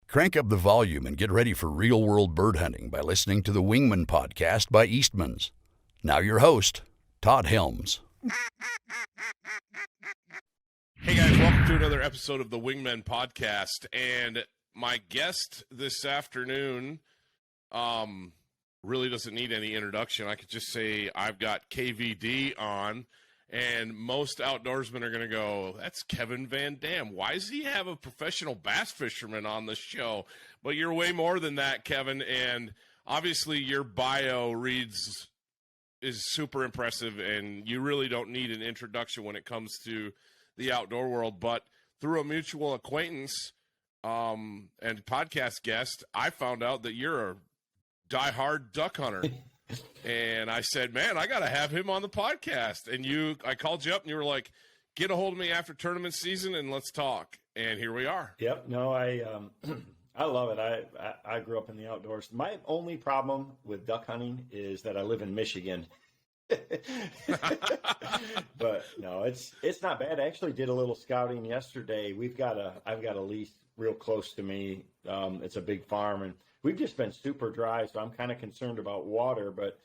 Crank up the volume and get ready for real-world bird hunting by listening to the Wingmen podcast by Eastman's. Now your host, Todd Helms. Hey guys, welcome to another episode of the Wingmen podcast. And my guest this afternoon really doesn't need any introduction. I could just say I've got KVD on, and most outdoorsmen are going to go, that's Kevin VanDam. Why does he have a professional bass fisherman on the show? But you're way more than that, Kevin, and obviously your bio is super impressive, and you really don't need an introduction when it comes to the outdoor world. But through a mutual acquaintance and podcast guest, I found out that you're a diehard duck hunter. And I said, man, I got to have him on the podcast. And I called you up and you were like, get a hold of me after tournament season and let's talk. And here we are. Yep. No, I love it. I grew up in the outdoors. My only problem with duck hunting is that I live in Michigan. But no, it's not bad. I actually did a little scouting yesterday. I've got a lease real close to me. It's a big farm, and we've just been super dry, so I'm kind of concerned about water. But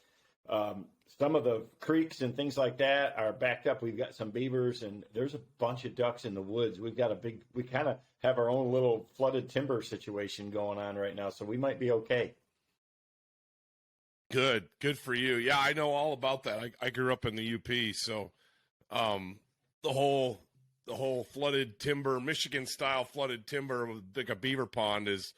some of the creeks and things like that are backed up. We've got some beavers, and there's a bunch of ducks in the woods. We kind of have our own little flooded timber situation going on right now, so we might be okay. Good for you. Yeah, I know all about that. I grew up in the UP, so the whole flooded timber, Michigan style flooded timber with like a beaver pond is,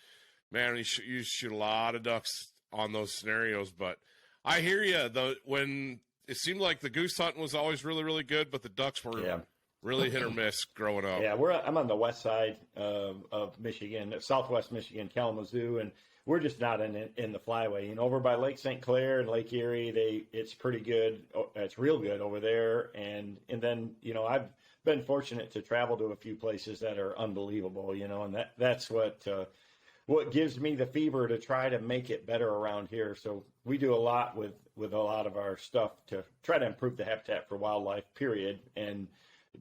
man, you shoot a lot of ducks on those scenarios. But I hear you, when it seemed like the goose hunting was always really, really good, but the ducks were really hit or miss growing up. Yeah, I'm on the west side of Michigan, southwest Michigan, Kalamazoo, and we're just not in the flyway. Over by Lake St. Clair and Lake Erie, it's pretty good. It's real good over there. And then, I've been fortunate to travel to a few places that are unbelievable, and that's what gives me the fever to try to make it better around here. So we do a lot with a lot of our stuff to try to improve the habitat for wildlife, period. And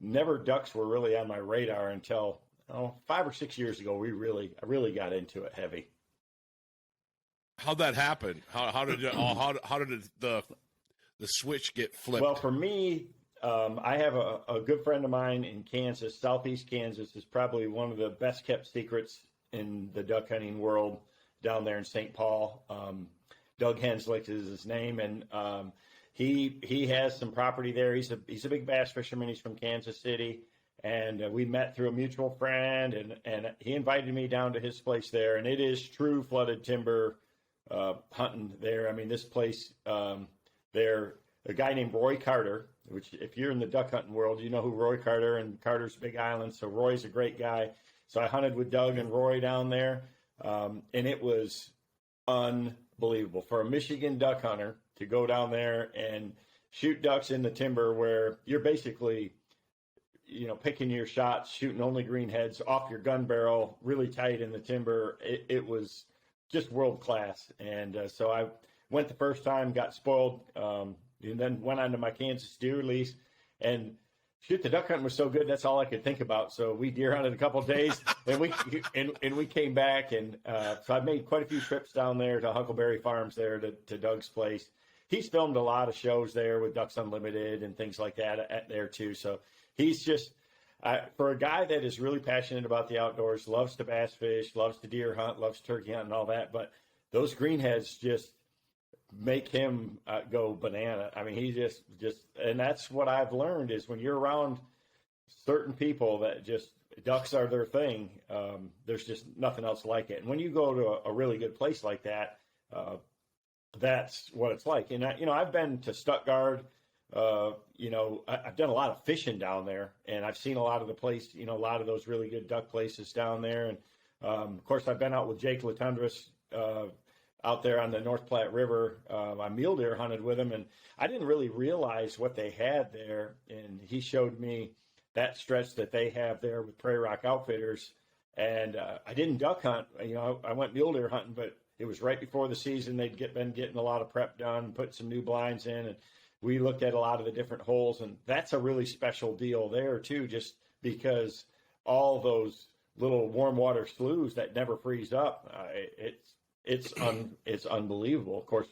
never ducks were really on my radar until 5 or 6 years ago. I really got into it heavy. How'd that happen? How did the switch get flipped? Well, for me, I have a good friend of mine in Kansas. Southeast Kansas is probably one of the best kept secrets in the duck hunting world down there in St. Paul. Doug Henslick is his name, and he has some property there. He's a big bass fisherman. He's from Kansas City, and we met through a mutual friend, and he invited me down to his place there, and it is true flooded timber hunting there. I mean, this place, a guy named Roy Carter, which if you're in the duck hunting world, you know who Roy Carter and Carter's Big Island. So Roy's a great guy. So I hunted with Doug and Roy down there, and it was unbelievable for a Michigan duck hunter to go down there and shoot ducks in the timber where you're basically, picking your shots, shooting only green heads off your gun barrel, really tight in the timber. It was just world class. And so I went the first time, got spoiled, and then went on to my Kansas deer lease, and the duck hunting was so good. That's all I could think about. So we deer hunted a couple of days, and we came back. And so I've made quite a few trips down there to Huckleberry Farms there to Doug's place. He's filmed a lot of shows there with Ducks Unlimited and things like that at there too. So he's just, for a guy that is really passionate about the outdoors, loves to bass fish, loves to deer hunt, loves turkey hunt and all that. But those greenheads just make him go banana. I mean, he just, and that's what I've learned is when you're around certain people that just ducks are their thing, there's just nothing else like it. And when you go to a really good place like that, that's what it's like. And I've been to Stuttgart. I've done a lot of fishing down there, and I've seen a lot of the place, a lot of those really good duck places down there. And of course, I've been out with Jake Latundras out there on the North Platte River. I mule deer hunted with him, and I didn't really realize what they had there. And he showed me that stretch that they have there with Prairie Rock Outfitters. And I didn't duck hunt. I went mule deer hunting, but it was right before the season. They'd been getting a lot of prep done, put some new blinds in, and we looked at a lot of the different holes. And that's a really special deal there too, just because all those little warm water sloughs that never freeze up. It's unbelievable. Of course,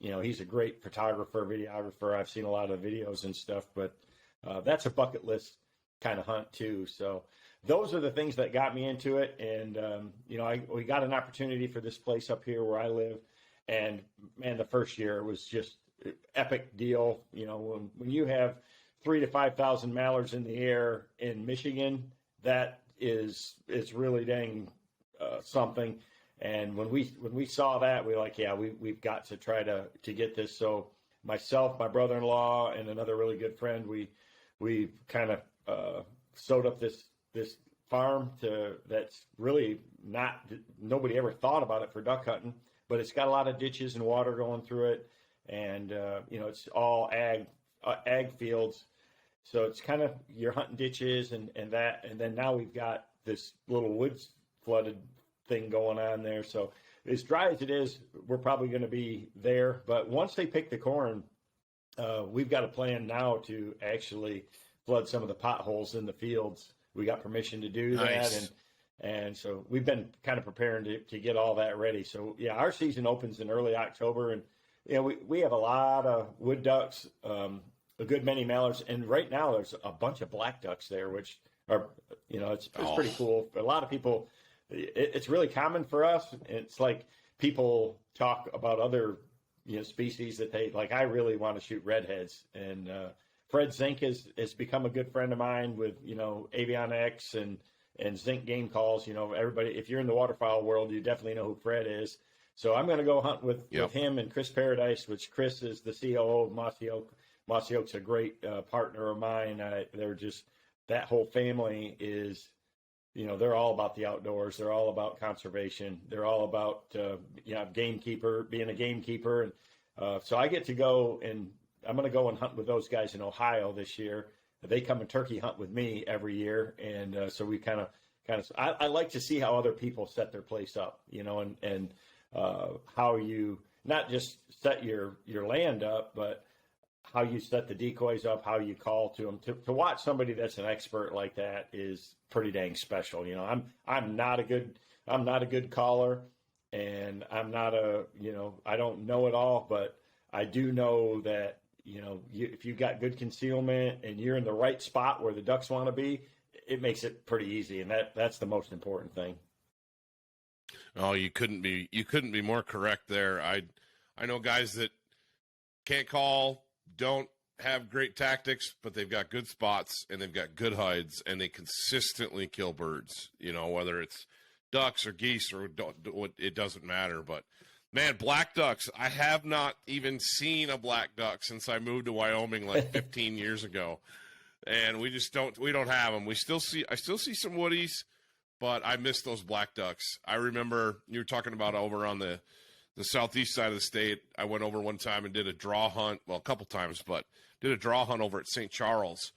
he's a great photographer, videographer. I've seen a lot of videos and stuff, but that's a bucket list kind of hunt too. So those are the things that got me into it. And, we got an opportunity for this place up here where I live. And man, the first year was just epic deal. When you have 3,000 to 5,000 mallards in the air in Michigan, it's really dang something. And when we saw that, we were like, yeah, we've got to try to get this. So myself, my brother-in-law, and another really good friend, we kind of sewed up this farm that's really nobody ever thought about it for duck hunting, but it's got a lot of ditches and water going through it. And, it's all ag fields. So it's kind of, you're hunting ditches and that, and then now we've got this little woods flooded thing going on there. So as dry as it is, we're probably going to be there. But once they pick the corn, we've got a plan now to actually flood some of the potholes in the fields. We got permission to do that. And so we've been kind of preparing to get all that ready. So yeah, our season opens in early October, and we have a lot of wood ducks, a good many mallards, and right now there's a bunch of black ducks there, which are, it's pretty cool. A lot of people, it's really common for us. It's like people talk about other, species that they like. I really want to shoot redheads, and Fred Zink has become a good friend of mine with, Avionics and Zink game calls. Everybody, if you're in the waterfowl world, you definitely know who Fred is. So I'm going to go hunt with him and Chris Paradise, which Chris is the COO of Mossy Oak. Mossy Oak's a great partner of mine. They're just, that whole family is, they're all about the outdoors. They're all about conservation. They're all about, being a gamekeeper. And so I get to go, and I'm going to go and hunt with those guys in Ohio this year. They come and turkey hunt with me every year. And so we kind of, I like to see how other people set their place up, and how you not just set your land up, but how you set the decoys up, how you call to them. To watch somebody that's an expert like that is pretty dang special. I'm not a good caller, and I'm not I don't know it all, but I do know that, if you've got good concealment and you're in the right spot where the ducks want to be, it makes it pretty easy. And that's the most important thing. Oh, you couldn't be more correct there. I know guys that can't call, don't have great tactics, but they've got good spots and they've got good hides, and they consistently kill birds, whether it's ducks or geese or it doesn't matter. But man, black ducks, I have not even seen a black duck since I moved to Wyoming like 15 years ago. And we don't have them. I still see some woodies, but I miss those black ducks. I remember you were talking about over on the southeast side of the state. I went over one time and did a draw hunt. Well, a couple times, but did a draw hunt over at St. Charles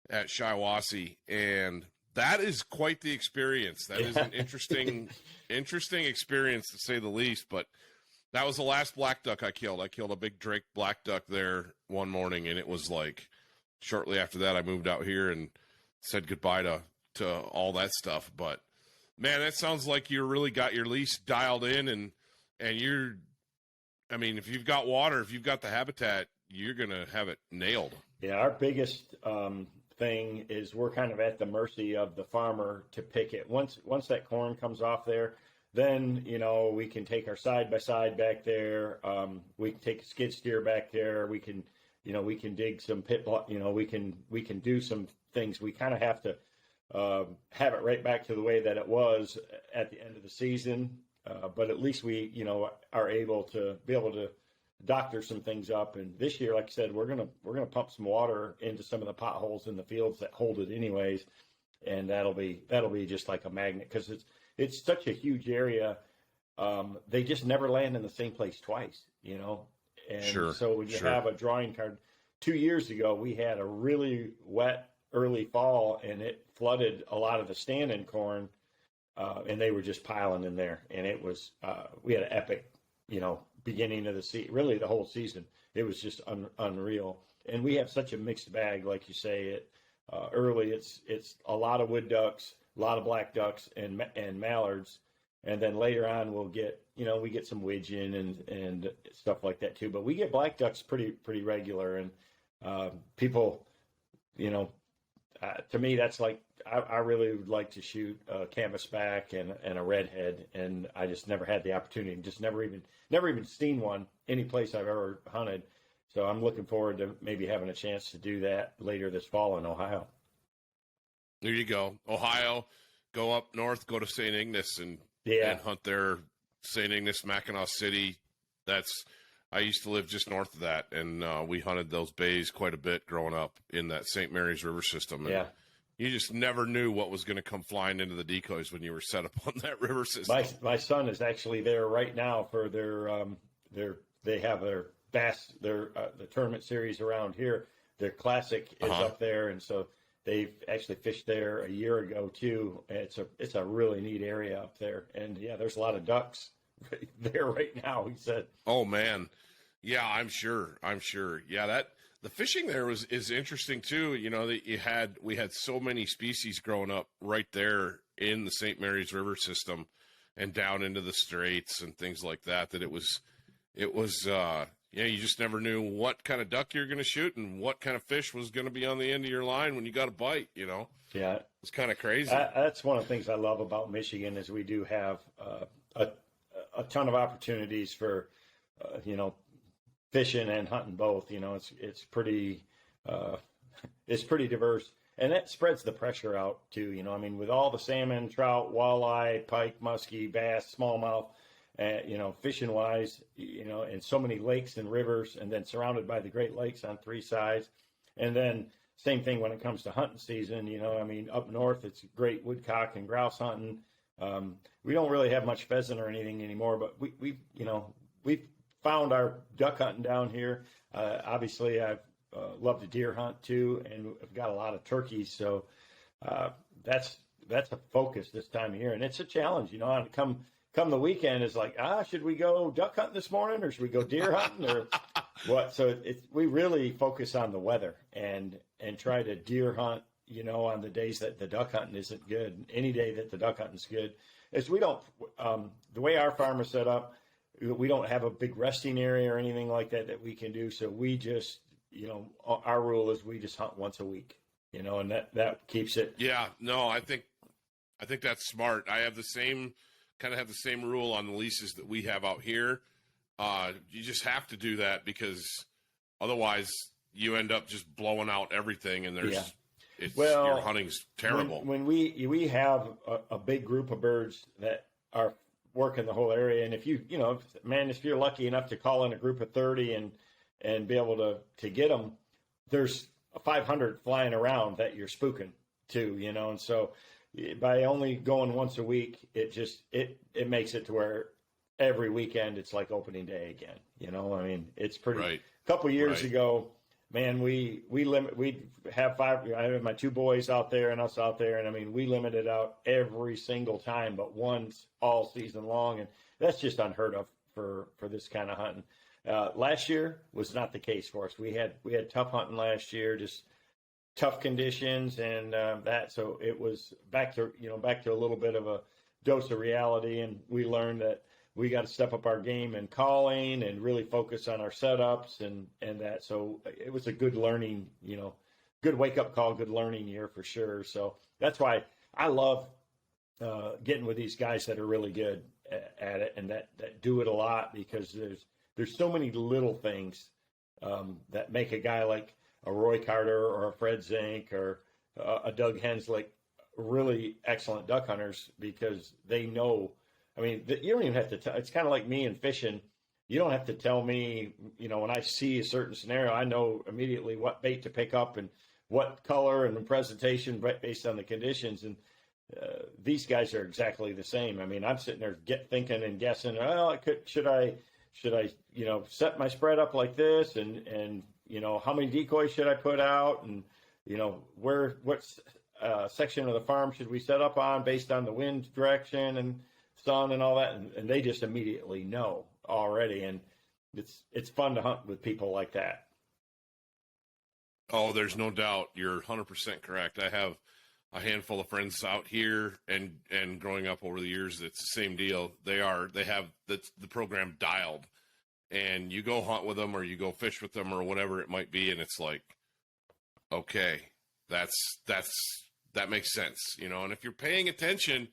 at Shiawassee. And that is quite the experience. That is an interesting experience, to say the least. But that was the last black duck I killed. I killed a big Drake black duck there one morning, and it was like shortly after that I moved out here and said goodbye to all that stuff. But man, that sounds like you really got your lease dialed in, and if you've got water, if you've got the habitat, you're going to have it nailed. Yeah, our biggest thing is we're kind of at the mercy of the farmer to pick it. Once that corn comes off there, then, we can take our side-by-side back there. We can take a skid steer back there. We can dig some pit block. We can do some things. We kind of have to have it right back to the way that it was at the end of the season. But at least we, are able to doctor some things up. And this year, like I said, we're gonna pump some water into some of the potholes in the fields that hold it anyways, and that'll be just like a magnet, because it's such a huge area. They just never land in the same place twice, And sure, so when you have a drawing card, 2 years ago we had a really wet early fall, and it flooded a lot of the stand-in corn. And they were just piling in there, and it was we had an epic, beginning of the season, really the whole season. It was just unreal, and we have such a mixed bag, like you say. Early, it's a lot of wood ducks. lot of black ducks and mallards. And then later on, we'll get, we get some widgeon and stuff like that too. But we get black ducks pretty regular. And people, to me, that's like, I really would like to shoot a canvasback and a redhead. And I just never had the opportunity, just never even seen one any place I've ever hunted. So I'm looking forward to maybe having a chance to do that later this fall in Ohio. There you go. Ohio, go up north, go to St. Ignace and hunt there. St. Ignace, Mackinac City. I used to live just north of that, and we hunted those bays quite a bit growing up in that St. Mary's River system. And you just never knew what was going to come flying into the decoys when you were set up on that river system. My son is actually there right now for they have their bass, the tournament series around here. Their classic is up there, and so they've actually fished there a year ago too. It's a really neat area up there, and there's a lot of ducks there right now. He said, "Oh man, yeah, I'm sure. Yeah, the fishing there is interesting too. That we had so many species growing up right there in the St. Mary's River system, and down into the straits and things like that. That it was." You just never knew what kind of duck you're going to shoot and what kind of fish was going to be on the end of your line when you got a bite, Yeah. It's kind of crazy. That's one of the things I love about Michigan is we do have a ton of opportunities for, fishing and hunting both. It's pretty diverse. And that spreads the pressure out too, with all the salmon, trout, walleye, pike, muskie, bass, smallmouth, fishing wise, and so many lakes and rivers, and then surrounded by the Great Lakes on three sides. And then same thing when it comes to hunting season, up north, it's great woodcock and grouse hunting. We don't really have much pheasant or anything anymore, but we've found our duck hunting down here. Obviously I've loved to deer hunt too, and I've got a lot of turkeys. So, that's a focus this time of year, and it's a challenge, come the weekend is like, should we go duck hunting this morning or should we go deer hunting or what? So we really focus on the weather and try to deer hunt, on the days that the duck hunting isn't good. Any day that the duck hunting is good is we don't, the way our farm is set up, we don't have a big resting area or anything like that we can do. So we just, our rule is we just hunt once a week, and that keeps it. Yeah, no, I think that's smart. I have the same rule on the leases that we have out here. You just have to do that because otherwise you end up just blowing out everything, and your hunting's terrible. When we have a big group of birds that are working the whole area, and if you're lucky enough to call in a group of 30 and be able to get them, there's 500 flying around that you're spooking too, and so by only going once a week, it makes it to where every weekend it's like opening day again. It's pretty. Right. A couple of years ago, man, we have 5. I have my 2 boys out there and us out there, and we limited out every single time, but once all season long, and that's just unheard of for this kind of hunting. Last year was not the case for us. We had tough hunting last year, just tough conditions and so it was back to a little bit of a dose of reality, and we learned that we got to step up our game and calling and really focus on our setups and that. So it was a good learning, good wake up call, good learning year for sure. So that's why I love getting with these guys that are really good at it and that do it a lot, because there's so many little things that make a guy like a Roy Carter or a Fred Zink or a Doug Henslick really excellent duck hunters, because they know. You don't even have to tell. It's kind of like me and fishing. You don't have to tell me, when I see a certain scenario, I know immediately what bait to pick up and what color and the presentation based on the conditions. And these guys are exactly the same. I'm sitting there thinking and guessing, should I set my spread up like this? And how many decoys should I put out? And, what section of the farm should we set up on based on the wind direction and sun and all that? And they just immediately know already. And it's fun to hunt with people like that. Oh, there's no doubt. You're 100% correct. I have a handful of friends out here, and growing up over the years, it's the same deal. They have the program dialed, and you go hunt with them or you go fish with them or whatever it might be, and it's like, okay, that makes sense, And if you're paying attention,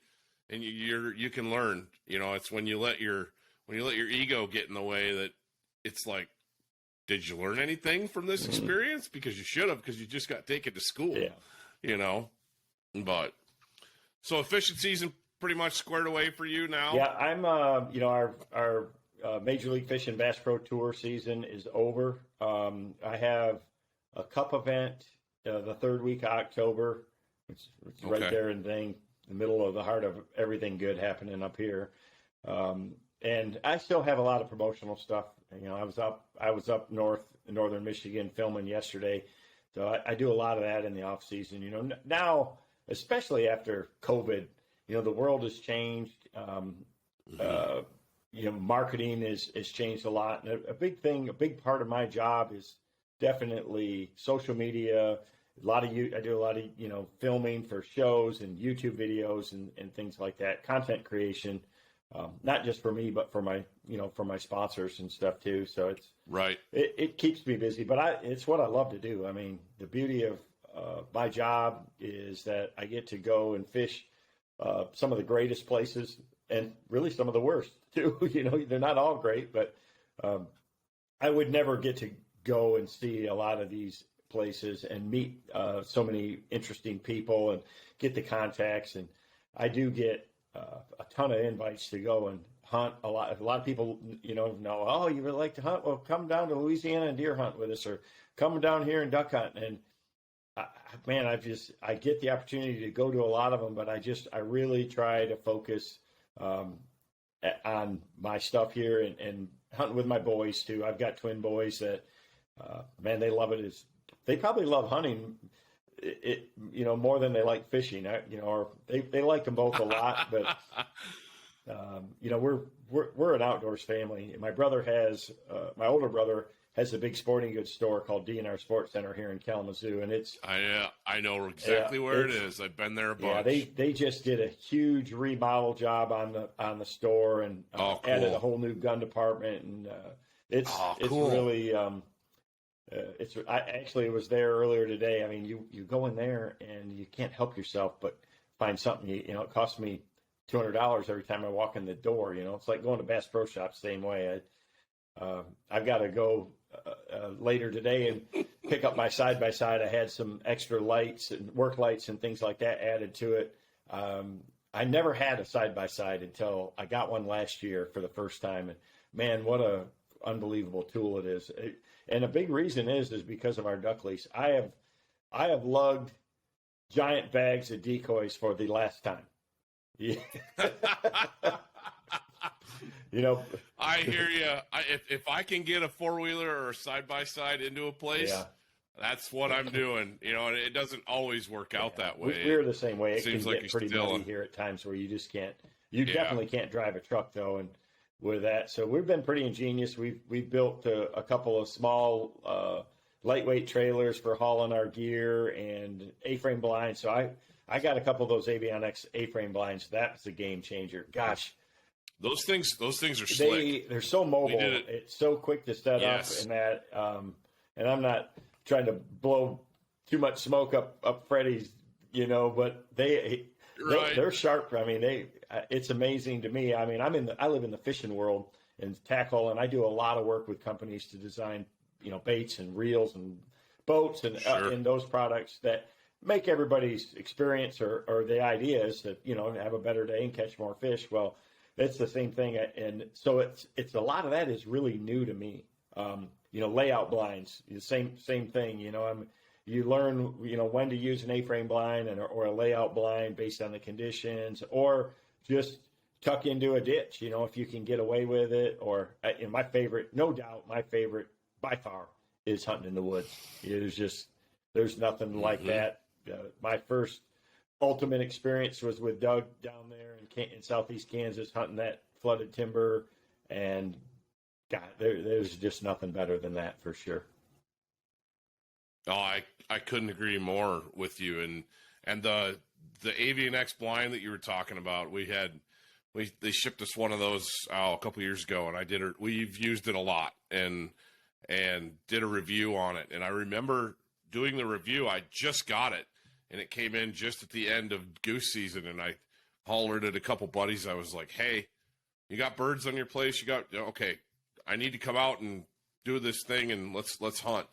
and you can learn, It's when you let your ego get in the way that it's like, did you learn anything from this experience? Because you should have, because you just got taken to school, But so fishing season pretty much squared away for you now. Yeah, I'm. Our Major League Fish and Bass Pro Tour season is over. I have a cup event the third week of October. It's right there in the middle of the heart of everything good happening up here. And I still have a lot of promotional stuff. I was up north in northern Michigan filming yesterday. So I do a lot of that in the off season. Now, especially after COVID, the world has changed. Marketing has changed a lot. And a big part of my job is definitely social media. I do a lot of filming for shows and YouTube videos and things like that. Content creation, not just for me, but for my sponsors and stuff too. So it's right. It keeps me busy, but it's what I love to do. I mean, the beauty of my job is that I get to go and fish some of the greatest places and really some of the worst too. They're not all great, but I would never get to go and see a lot of these places and meet so many interesting people and get the contacts. And I do get a ton of invites to go and hunt. A lot of people, know, oh, you would like to hunt? Well, come down to Louisiana and deer hunt with us, or come down here and duck hunt. And I get the opportunity to go to a lot of them, but I really try to focus on my stuff here and hunting with my boys too. I've got twin boys that, they love it. They probably love hunting it more than they like fishing, or they like them both a lot, but we're an outdoors family. My brother my older brother has a big sporting goods store called D&R Sports Center here in Kalamazoo, and it's I know exactly where it is. I've been there a bunch. Yeah, they just did a huge remodel job on the store and cool. Added a whole new gun department, and it's cool. Really I actually was there earlier today. I mean, you go in there and you can't help yourself but find something. It costs me $200 every time I walk in the door. It's like going to Bass Pro Shops, same way. I've got to go later today and pick up my side-by-side. I had some extra lights and work lights and things like that added to it. I never had a side-by-side until I got one last year for the first time. And man, what a unbelievable tool it is. And a big reason is because of our duck lease. I have lugged giant bags of decoys for the last time. Yeah. I hear you. If I can get a four-wheeler or a side-by-side into a place, that's what I'm doing. And it doesn't always work out that way. We're the same way. It seems can like get pretty muddy here at times where you just can't. You definitely can't drive a truck though, and with that, so we've been pretty ingenious. We've built a couple of small lightweight trailers for hauling our gear and A-frame blinds. So I got a couple of those Avionics A-frame blinds. That's a game changer. Gosh. Those things are slick. They're so mobile. It's so quick to set up, and that. And I'm not trying to blow too much smoke up Freddie's, but they're sharp. I mean, it's amazing to me. I mean, I live in the fishing world and tackle, and I do a lot of work with companies to design, baits and reels and boats and those products that make everybody's experience or the idea is that have a better day and catch more fish. Well, it's the same thing, and so it's a lot of that is really new to me. Layout blinds, the same thing. You learn when to use an A-frame blind or a layout blind based on the conditions, or just tuck into a ditch. If you can get away with it. Or my favorite by far is hunting in the woods. There's nothing like that. My first ultimate experience was with Doug down there in southeast Kansas, hunting that flooded timber, and God, there's just nothing better than that for sure. Oh, I couldn't agree more with you, and the the Avian X blind that you were talking about, they shipped us one of those a couple years ago, and we've used it a lot and did a review on it. And I remember doing the review. I just got it, and it came in just at the end of goose season, and I hollered at a couple buddies. I was like, "Hey, you got birds on your place? Okay, I need to come out and do this thing, and let's hunt."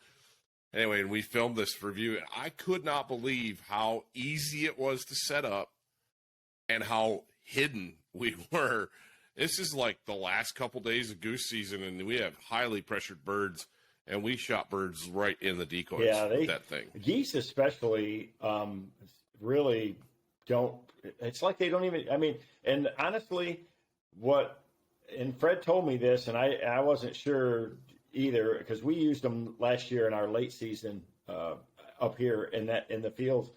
Anyway, and we filmed this review, and I could not believe how easy it was to set up and how hidden we were. This is like the last couple days of goose season, and we have highly pressured birds, and we shot birds right in the decoys with that thing. Geese especially really don't – it's like they don't even – I mean, and honestly, and Fred told me this, and I wasn't sure either, because we used them last year in our late season up here in the fields.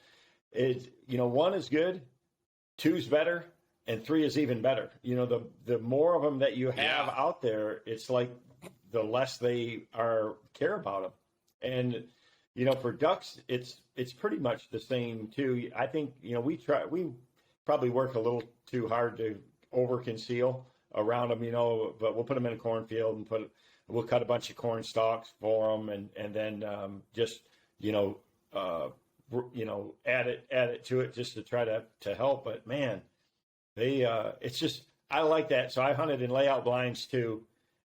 One is good, two's better, and three is even better. The more of them that you have out there, it's like the less they care about them. And for ducks, it's pretty much the same too. I think we probably work a little too hard to over conceal around them, but we'll put them in a cornfield and we'll cut a bunch of corn stalks for them, and then just add it to it just to try to help. But man, it's just, I like that. So I hunted in layout blinds too,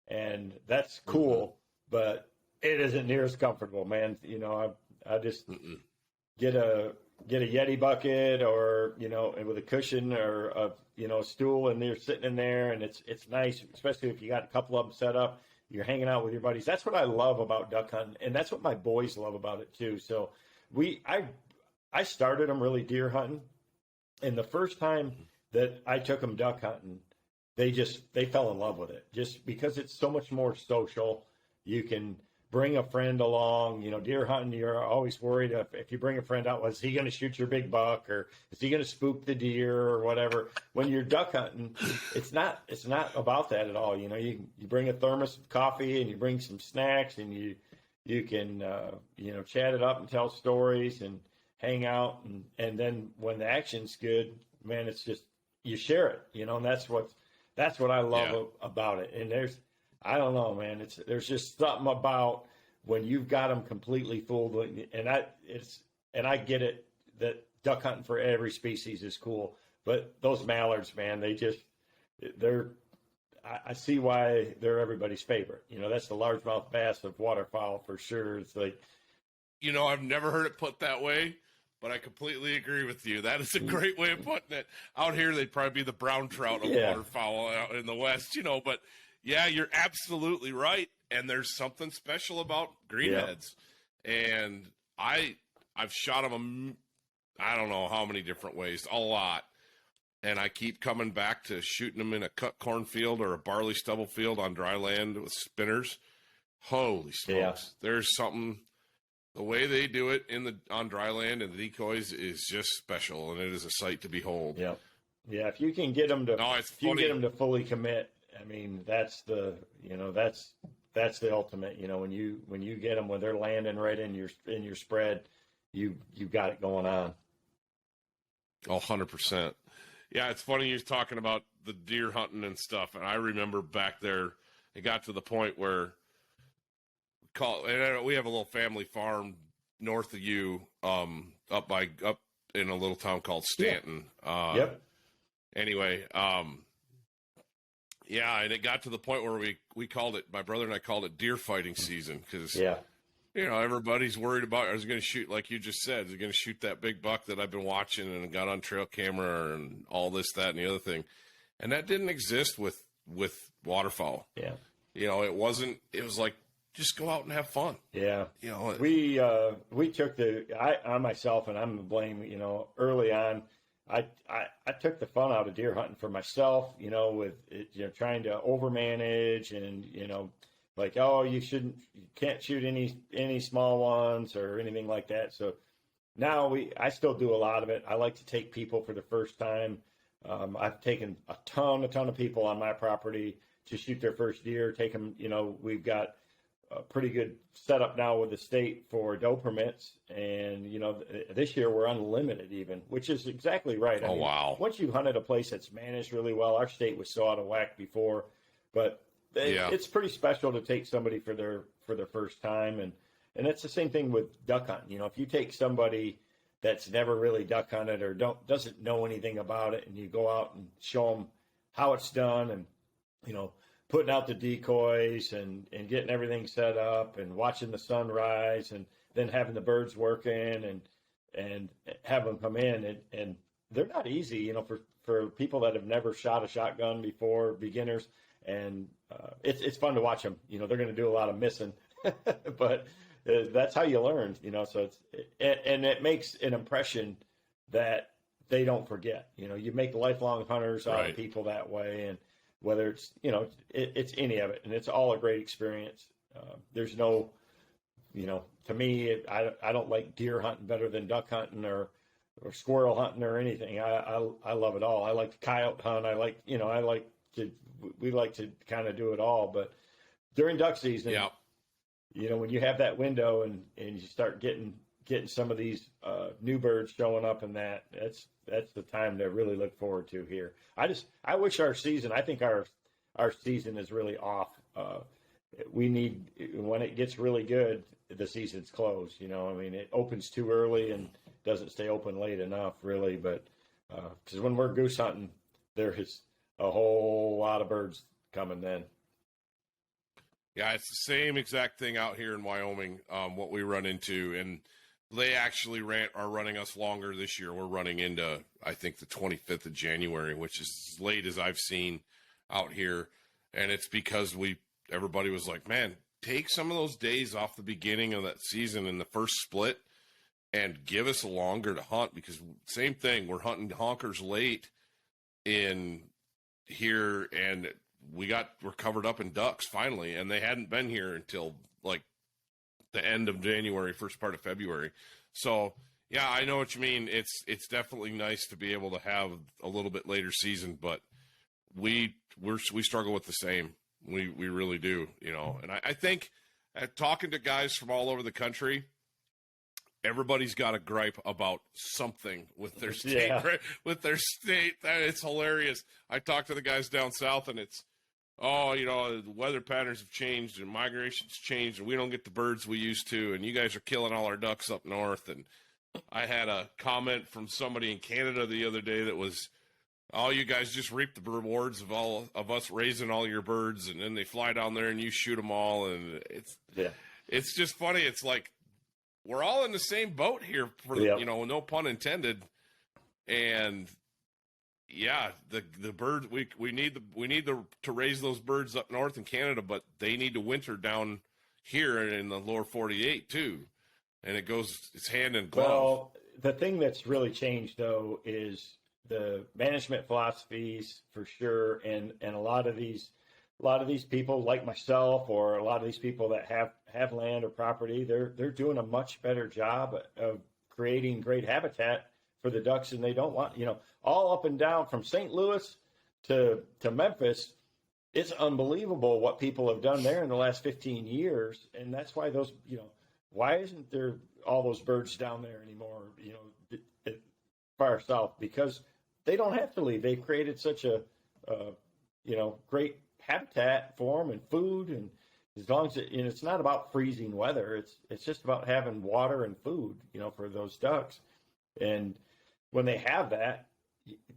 and that's cool, but it isn't near as comfortable, man. I just get a Yeti bucket, or with a cushion, or a stool, and they're sitting in there, and it's nice, especially if you got a couple of them set up. You're hanging out with your buddies. That's what I love about duck hunting, and that's what my boys love about it too. So I started them really deer hunting, and the first time that I took them duck hunting, they fell in love with it, just because it's so much more social. You can bring a friend along. Deer hunting, you're always worried if you bring a friend out, is he going to shoot your big buck, or is he going to spook the deer, or whatever. When you're duck hunting, it's not about that at all. You bring a thermos of coffee, and you bring some snacks, and you can chat it up and tell stories and hang out, and then when the action's good, man, it's just, you share it, and that's what I love about it. And I don't know, man. There's just something about when you've got them completely fooled, and I get it that duck hunting for every species is cool, but those mallards, man, I see why they're everybody's favorite. That's the largemouth bass of waterfowl for sure. It's like, I've never heard it put that way, but I completely agree with you. That is a great way of putting it. Out here, they'd probably be the brown trout of waterfowl out in the West, but. Yeah, you're absolutely right. And there's something special about greenheads. And I've shot them, I don't know how many different ways, a lot. And I keep coming back to shooting them in a cut cornfield or a barley stubble field on dry land with spinners. Holy smokes. Yeah. There's something, the way they do it on dry land and the decoys is just special, and it is a sight to behold. Yeah. Yeah, if you can get them to fully commit, I mean, that's the ultimate. When you get them, when they're landing right in your spread, you got it going on. 100%. Yeah, it's funny you're talking about the deer hunting and stuff, and I remember back there, it got to the point where we have a little family farm north of you, up in a little town called Stanton. Yep. Anyway, yeah, and it got to the point where we called it, my brother and I called it deer fighting season, because everybody's worried about, I was going to shoot, like you just said, they're going to shoot that big buck that I've been watching and got on trail camera and all this, that, and the other thing. And that didn't exist with waterfowl. Yeah. It was like, just go out and have fun. Yeah. We took on myself, and I'm to blame, early on, I took the fun out of deer hunting for myself, with it, trying to overmanage, and, like, oh, you can't shoot any small ones or anything like that. So now I still do a lot of it. I like to take people for the first time. I've taken a ton of people on my property to shoot their first deer, take them, we've got a pretty good setup now with the state for doe permits. And, this year we're unlimited even, which is exactly right. Wow. Once you've hunted a place that's managed really well, our state was so out of whack before, but it's pretty special to take somebody for their first time. And it's the same thing with duck hunting. If you take somebody that's never really duck hunted or doesn't know anything about it, and you go out and show them how it's done, and, putting out the decoys and getting everything set up and watching the sunrise and then having the birds working and have them come in. And they're not easy, for people that have never shot a shotgun before, beginners. And it's fun to watch them. They're going to do a lot of missing, but that's how you learn, so it makes an impression that they don't forget. You make lifelong hunters out of people that way. And whether it's, it's any of it, and it's all a great experience. There's no, to me, I don't like deer hunting better than duck hunting or squirrel hunting or anything. I love it all. I like to coyote hunt. We like to kind of do it all. But during duck season, when you have that window and you start getting some of these new birds showing up, and that's the time to really look forward to here. I wish our season, I think our season is really off. We need, when it gets really good, the season's closed. It opens too early and doesn't stay open late enough, really. But because when we're goose hunting, there is a whole lot of birds coming then. Yeah, it's the same exact thing out here in Wyoming, what we run into. And they actually are running us longer this year. We're running into, I think, the 25th of January, which is as late as I've seen out here. And it's because everybody was like, man, take some of those days off the beginning of that season in the first split and give us longer to hunt, because same thing, we're hunting honkers late in here, and we're covered up in ducks finally, and they hadn't been here until like the end of January, first part of February. So yeah, I know what you mean. It's definitely nice to be able to have a little bit later season, but we struggle with the same. We really do, and I think talking to guys from all over the country, everybody's got a gripe about something with their state, with their state. It's hilarious. I talk to the guys down south, and it's, the weather patterns have changed and migration's changed, and we don't get the birds we used to, and you guys are killing all our ducks up north. And I had a comment from somebody in Canada the other day that was, oh, you guys just reap the rewards of all of us raising all your birds, and then they fly down there and you shoot them all. And it's just funny. It's like, we're all in the same boat here, for no pun intended. And yeah, the birds, we need to raise those birds up north in Canada, but they need to winter down here in the lower 48 too. And it's hand in glove. Well, the thing that's really changed though is the management philosophies, for sure, and a lot of these people like myself, or a lot of these people that have land or property, they're doing a much better job of creating great habitat for the ducks, and they don't want, all up and down from St. Louis to Memphis. It's unbelievable what people have done there in the last 15 years. And that's why why isn't there all those birds down there anymore, far south? Because they don't have to leave. They've created such a great habitat for them and food. And as long as it's not about freezing weather, it's just about having water and food, for those ducks. And when they have that,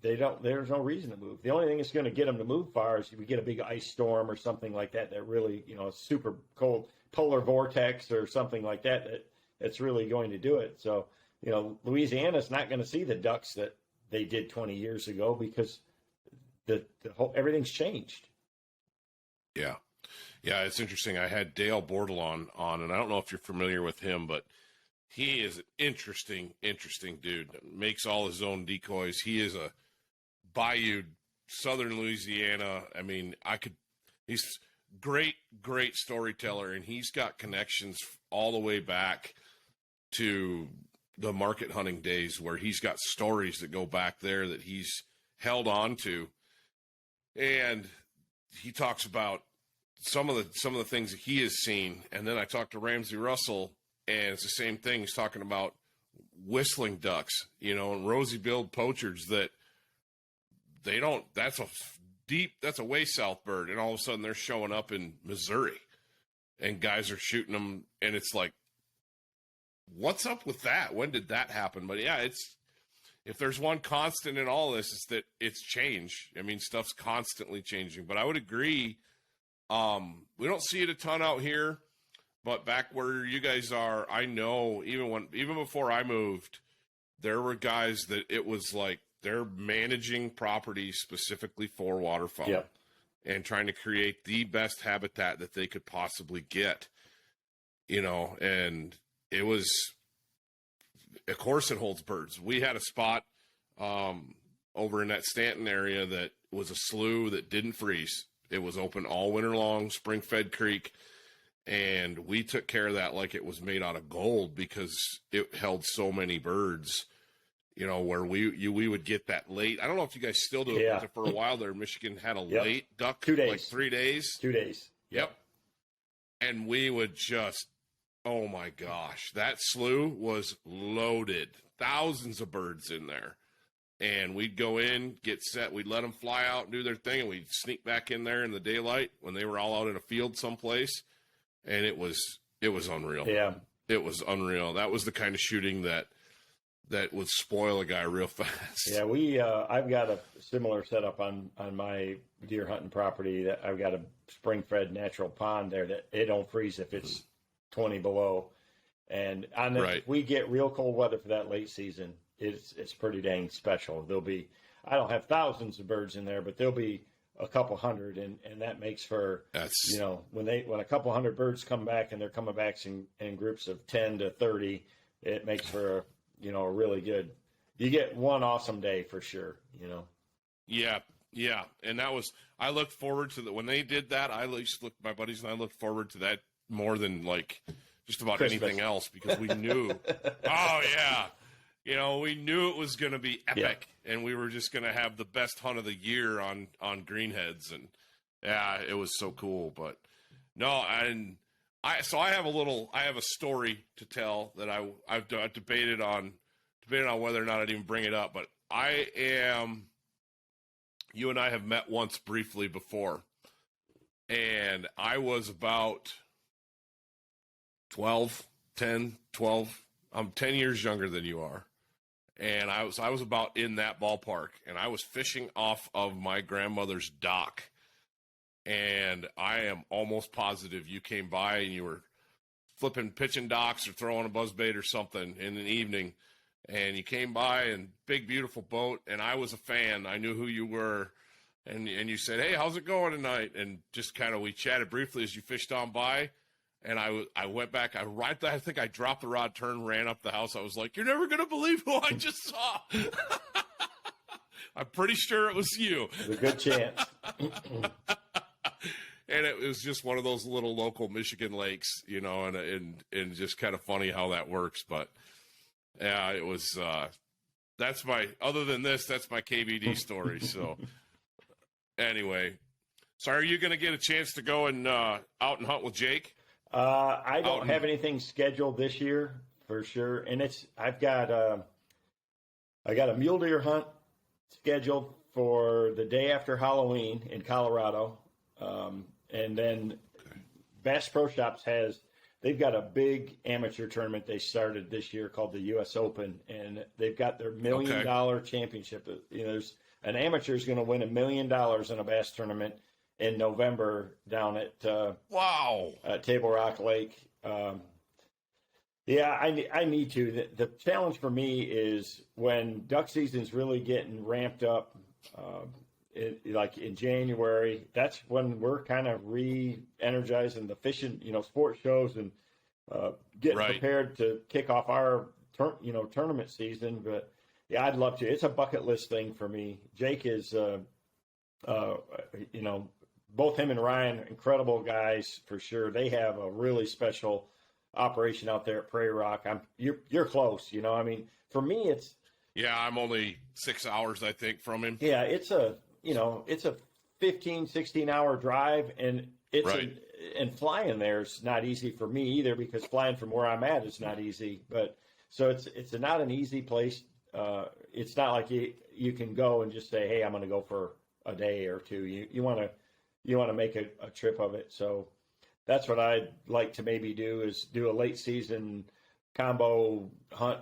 there's no reason to move. The only thing that's going to get them to move far is if we get a big ice storm or something like that really, a super cold polar vortex or something like that's really going to do it. So, Louisiana's not going to see the ducks that they did 20 years ago, because the whole, everything's changed. Yeah. Yeah, it's interesting. I had Dale Bordelon on, and I don't know if you're familiar with him, but he is an interesting dude. Makes all his own decoys. He is a Bayou, Southern Louisiana. I mean, he's great storyteller, and he's got connections all the way back to the market hunting days, where he's got stories that go back there that he's held on to. And he talks about some of the things that he has seen. And then I talked to Ramsey Russell, and it's the same thing. He's talking about whistling ducks, and rosy-billed poachers that they don't. That's a way south bird, and all of a sudden they're showing up in Missouri, and guys are shooting them, and it's like, what's up with that? When did that happen? But yeah, if there's one constant in all this, it's that it's change. I mean, stuff's constantly changing. But I would agree. We don't see it a ton out here, but back where you guys are, I know even before I moved, there were guys that it was like they're managing properties specifically for waterfowl. Yep. And trying to create the best habitat that they could possibly get, and it was, of course it holds birds. We had a spot over in that Stanton area that was a slough that didn't freeze. It was open all winter long, spring-fed creek, and we took care of that like it was made out of gold because it held so many birds, where we would get that late. I don't know if you guys still do it, Yeah. but for a while there, Michigan had a Yep. late duck, 2 days. like 3 days. 2 days. Yep. And we would just, oh my gosh, that slough was loaded. Thousands of birds in there. And we'd go in, get set, we'd let them fly out and do their thing, and we'd sneak back in there in the daylight when they were all out in a field someplace. And it was unreal. Yeah. It was unreal. That was the kind of shooting that would spoil a guy real fast. Yeah, I've got a similar setup on my deer hunting property. That I've got a spring-fed natural pond there that it don't freeze if it's 20 below. And if we get real cold weather for that late season, it's pretty dang special. I don't have thousands of birds in there, but there'll be a couple hundred, and that makes for when a couple hundred birds come back, and they're coming back in groups of 10 to 30, it makes for a really good. You get one awesome day for sure. Yeah. And I looked forward to when they did that. My buddies and I looked forward to that more than like just about Christmas. anything else, because we knew, oh yeah, we knew it was going to be epic, and we were just going to have the best hunt of the year on greenheads, and yeah, it was so cool. But no, I have a story to tell that I've debated on whether or not I'd even bring it up, but you and I have met once briefly before, and I was about 12. I'm 10 years younger than you are. And I was about in that ballpark, and I was fishing off of my grandmother's dock. And I am almost positive you came by and you were pitching docks or throwing a buzzbait or something in an evening. And you came by, and big, beautiful boat. And I was a fan. I knew who you were. And you said, hey, how's it going tonight? And just we chatted briefly as you fished on by. And I went back. I think I dropped the rod, turned, ran up the house. I was like, you're never going to believe who I just saw. I'm pretty sure it was you. There's a good chance. And it was just one of those little local Michigan lakes, and just kind of funny how that works. But yeah, it was, that's my KVD story. So anyway, so are you going to get a chance to go and out and hunt with Jake? I don't have anything scheduled this year for sure. And I got a mule deer hunt scheduled for the day after Halloween in Colorado. And then Bass Pro Shops they've got a big amateur tournament they started this year called the U.S. Open, and they've got their $1 million championship. There's an amateur is going to win $1 million in a bass tournament in November down at Table Rock Lake. Yeah, I need to. The challenge for me is when duck season's really getting ramped up, like in January. That's when we're kind of re-energizing the fishing, sports shows and getting prepared to kick off our tournament season. But yeah, I'd love to. It's a bucket list thing for me. Jake is, both him and Ryan, incredible guys for sure. They have a really special operation out there at Prairie Rock. You're close, for me, it's. Yeah, I'm only 6 hours, I think, from him. Yeah, it's a 15, 16-hour drive, and and flying there is not easy for me either, because flying from where I'm at is not easy. But so it's not an easy place. It's not like you can go and just say, hey, I'm going to go for a day or two. You want to make a trip of it. So that's what I'd like to maybe do, is do a late season combo hunt,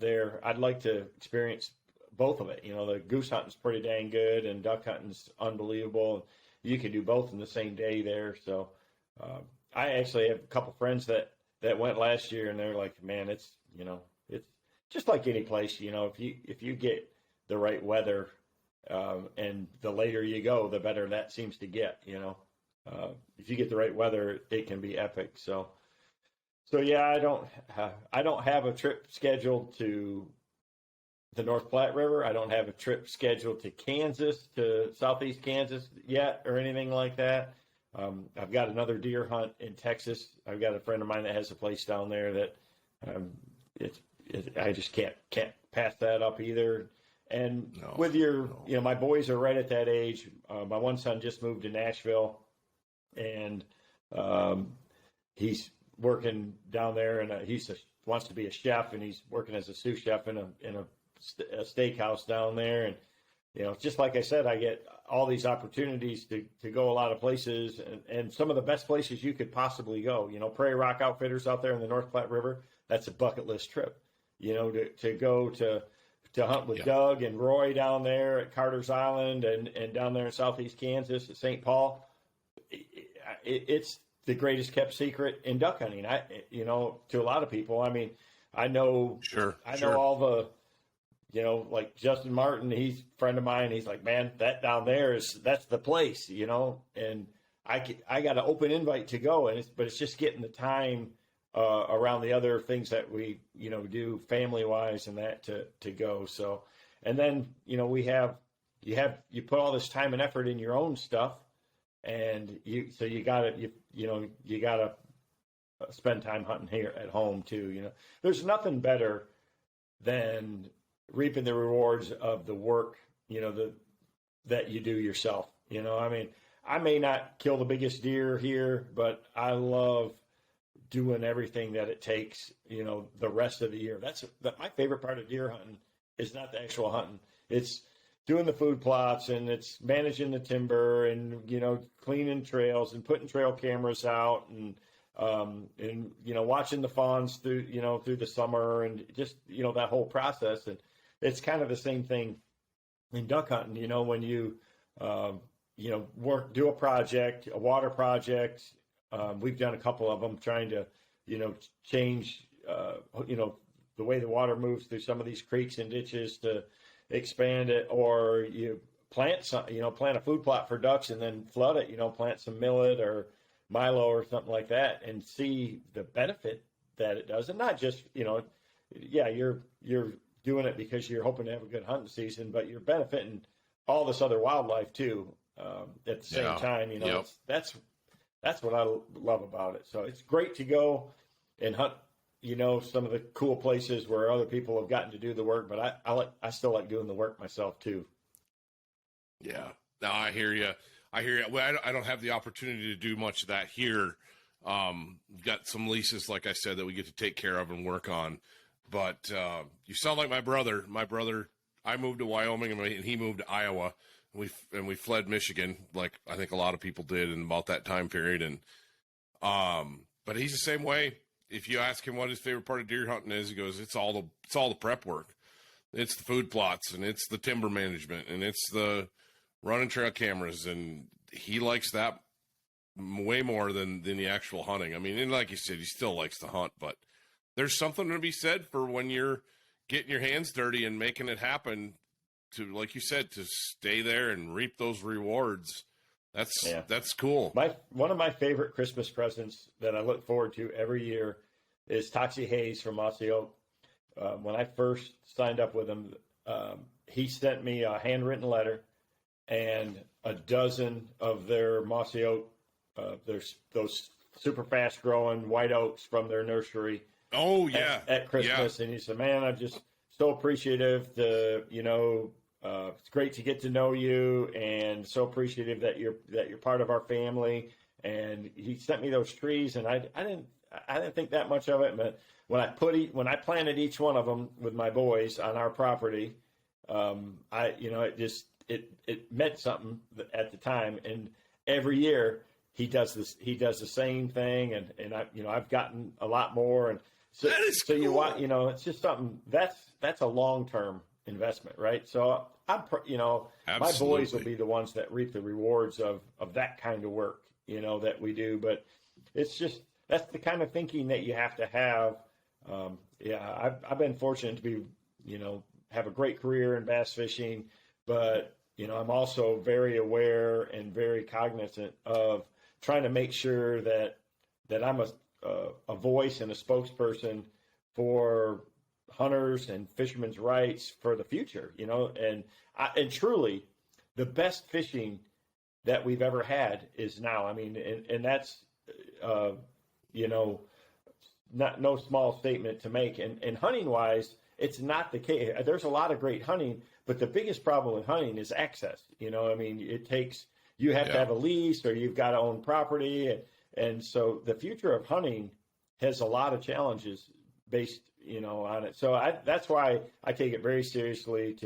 there. I'd like to experience both of it. The goose hunting's pretty dang good, and duck hunting's unbelievable. You can do both in the same day there. So I actually have a couple friends that went last year, and they're like, man, it's just like any place, if you get the right weather, and the later you go, the better that seems to get, if you get the right weather, it can be epic. So yeah, I don't have a trip scheduled to the North Platte River. I don't have a trip scheduled to Kansas, to southeast Kansas yet, or anything like that. I've got another deer hunt in Texas. I've got a friend of mine that has a place down there that I just can't pass that up either. And my boys are right at that age. My one son just moved to Nashville, and he's working down there, and wants to be a chef, and he's working as a sous chef in a steakhouse down there. And just like I said, I get all these opportunities to go a lot of places, and some of the best places you could possibly go. Prairie Rock Outfitters out there in the North Platte River, that's a bucket list trip. To go to hunt with Doug and Roy down there at Carter's Island, and down there in southeast Kansas at St. Paul. It's the greatest kept secret in duck hunting. To a lot of people. I mean, I know all the, like Justin Martin, he's a friend of mine. He's like, man, that down there that's the place, and I got an open invite to go, but it's just getting the time around the other things that we, do family wise and that to go. So, and then, you put all this time and effort in your own stuff, and you gotta spend time hunting here at home too. There's nothing better than reaping the rewards of the work, that you do yourself. I mean, I may not kill the biggest deer here, but I love doing everything that it takes, the rest of the year. My favorite part of deer hunting is not the actual hunting. It's doing the food plots, and it's managing the timber, and, cleaning trails and putting trail cameras out, and watching the fawns through the summer, and just, that whole process. And it's kind of the same thing in duck hunting, when you, do a project, a water project. We've done a couple of them, trying to, change, the way the water moves through some of these creeks and ditches to expand it, or you plant a food plot for ducks and then flood it, plant some millet or milo or something like that, and see the benefit that it does. And not just, you're doing it because you're hoping to have a good hunting season, but you're benefiting all this other wildlife too, at the same time. That's what I love about it. So it's great to go and hunt, some of the cool places where other people have gotten to do the work, but I still like doing the work myself too. Yeah. No, I hear you. Well, I don't have the opportunity to do much of that here. We've got some leases, like I said, that we get to take care of and work on. But you sound like my brother. My brother, I moved to Wyoming, and he moved to Iowa. We fled Michigan, like I think a lot of people did in about that time period. And but he's the same way. If you ask him what his favorite part of deer hunting is, he goes, it's all the prep work. It's the food plots, and it's the timber management, and it's the running trail cameras, and he likes that way more than the actual hunting. I mean, and like you said, he still likes to hunt, but there's something to be said for when you're getting your hands dirty and making it happen, to, like you said, to stay there and reap those rewards. That's cool. One of my favorite Christmas presents that I look forward to every year is Toxie Hayes from Mossy Oak. When I first signed up with him, he sent me a handwritten letter and a dozen of their Mossy Oak, there's those super fast growing white oaks from their nursery. Oh yeah, at Christmas. Yeah. And he said, man, I'm just so appreciative to, It's great to get to know you, and so appreciative that you're part of our family. And he sent me those trees, and I didn't think that much of it, but when I planted each one of them with my boys on our property, it meant something at the time. And every year he does the same thing, and I've gotten a lot more. And so, that is cool. It's just something that's a long-term investment, right? So my boys will be the ones that reap the rewards of that kind of work, that we do. But it's just, that's the kind of thinking that you have to have. I've been fortunate to be, have a great career in bass fishing, but, I'm also very aware and very cognizant of trying to make sure that I'm a voice and a spokesperson for hunters and fishermen's rights for the future, and truly the best fishing that we've ever had is now. I mean, and that's, no small statement to make. And hunting wise, it's not the case. There's a lot of great hunting, but the biggest problem with hunting is access. It takes, you have to have a lease, or you've got to own property. And so the future of hunting has a lot of challenges based, on it. So that's why I take it very seriously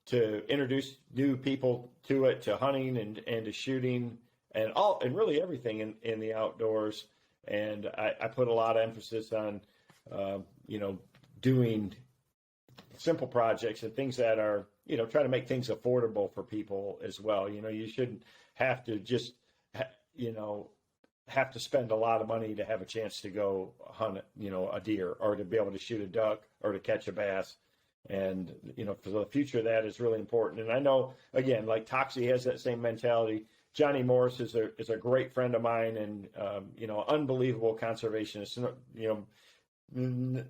to introduce new people to it, to hunting and to shooting and really everything in the outdoors. And I put a lot of emphasis on, doing simple projects and things that are, try to make things affordable for people as well. You shouldn't have to just, have to spend a lot of money to have a chance to go hunt, a deer, or to be able to shoot a duck, or to catch a bass. And, for the future, that is really important. And I know, again, like Toxie has that same mentality. Johnny Morris is a great friend of mine, and, unbelievable conservationist.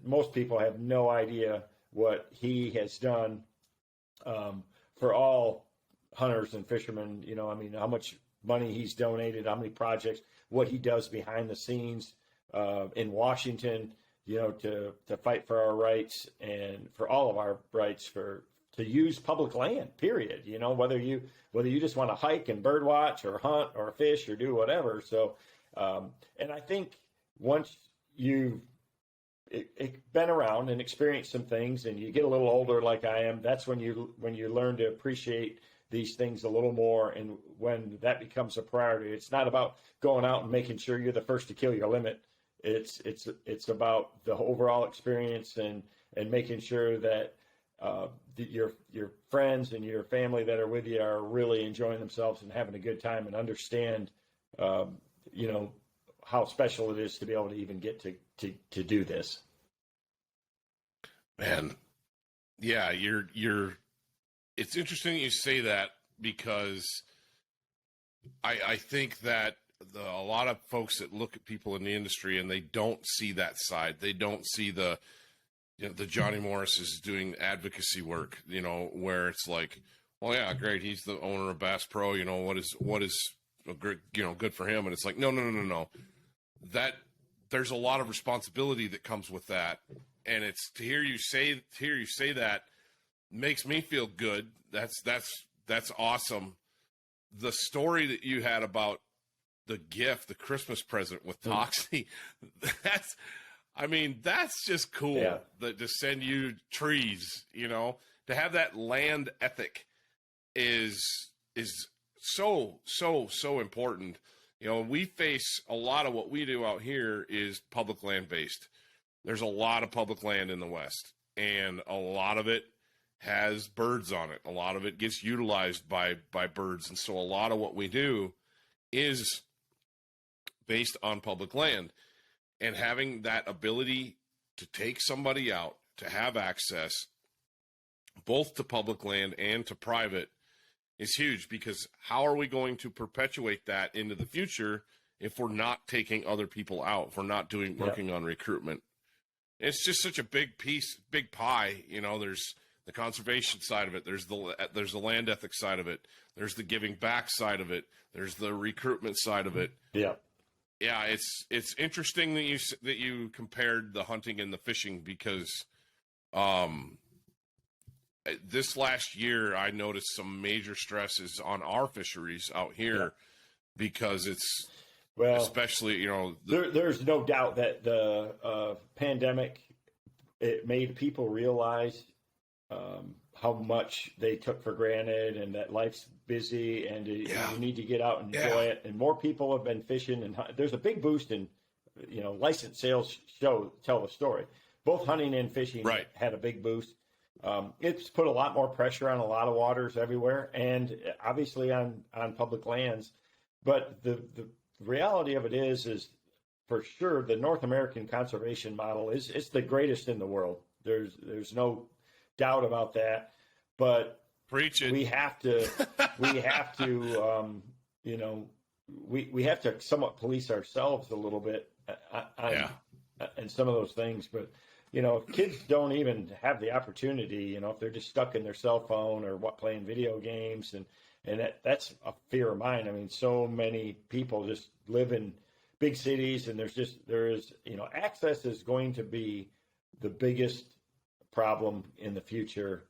Most people have no idea what he has done for all hunters and fishermen. How much money he's donated, how many projects, what he does behind the scenes in Washington, to fight for our rights and for all of our rights to use public land, period. Whether you just want to hike and bird watch or hunt or fish or do whatever. So, and I think once you've been around and experienced some things, and you get a little older like I am, that's when you learn to appreciate these things a little more. And when that becomes a priority, it's not about going out and making sure you're the first to kill your limit. It's about the overall experience and making sure that your friends and your family that are with you are really enjoying themselves and having a good time, and understand, how special it is to be able to even get to do this. Man, yeah, it's interesting you say that, because I think that a lot of folks that look at people in the industry and they don't see that side. They don't see the Johnny Morris is doing advocacy work, where it's like, well, yeah, great, he's the owner of Bass Pro, what is good for him. And it's like, no. That there's a lot of responsibility that comes with that. And it's to hear you say that makes me feel good. That's awesome. The story that you had about the gift, the Christmas present with Toxie, that's just cool. Yeah. To send you trees, to have that land ethic is so important. We face a lot of what we do out here is public land based. There's a lot of public land in the West, and a lot of it has birds on it. A lot of it gets utilized by birds. And so a lot of what we do is based on public land, and having that ability to take somebody out, to have access both to public land and to private is huge, because how are we going to perpetuate that into the future if we're not taking other people out, if we're not working on recruitment? It's just such a big piece, big pie. There's the conservation side of it. There's the land ethics side of it. There's the giving back side of it. There's the recruitment side of it. Yeah. Yeah, it's interesting that you compared the hunting and the fishing, because this last year, I noticed some major stresses on our fisheries out here because it's, especially, you know, there's no doubt that the pandemic, it made people realize how much they took for granted, and that life's busy, and you need to get out and enjoy it. And more people have been fishing, and there's a big boost in, you know, licensed sales tell the story. Both hunting and fishing had a big boost. It's put a lot more pressure on a lot of waters everywhere, and obviously on public lands. But the reality of it is for sure the North American conservation model it's the greatest in the world. There's no doubt about that. But preach it. We have to you know, we have to somewhat police ourselves a little bit and some of those things. But you know, kids don't even have the opportunity, you know, if they're just stuck in their cell phone or playing video games, and that's a fear of mine. I mean, so many people just live in big cities, and there is, you know, access is going to be the biggest problem in the future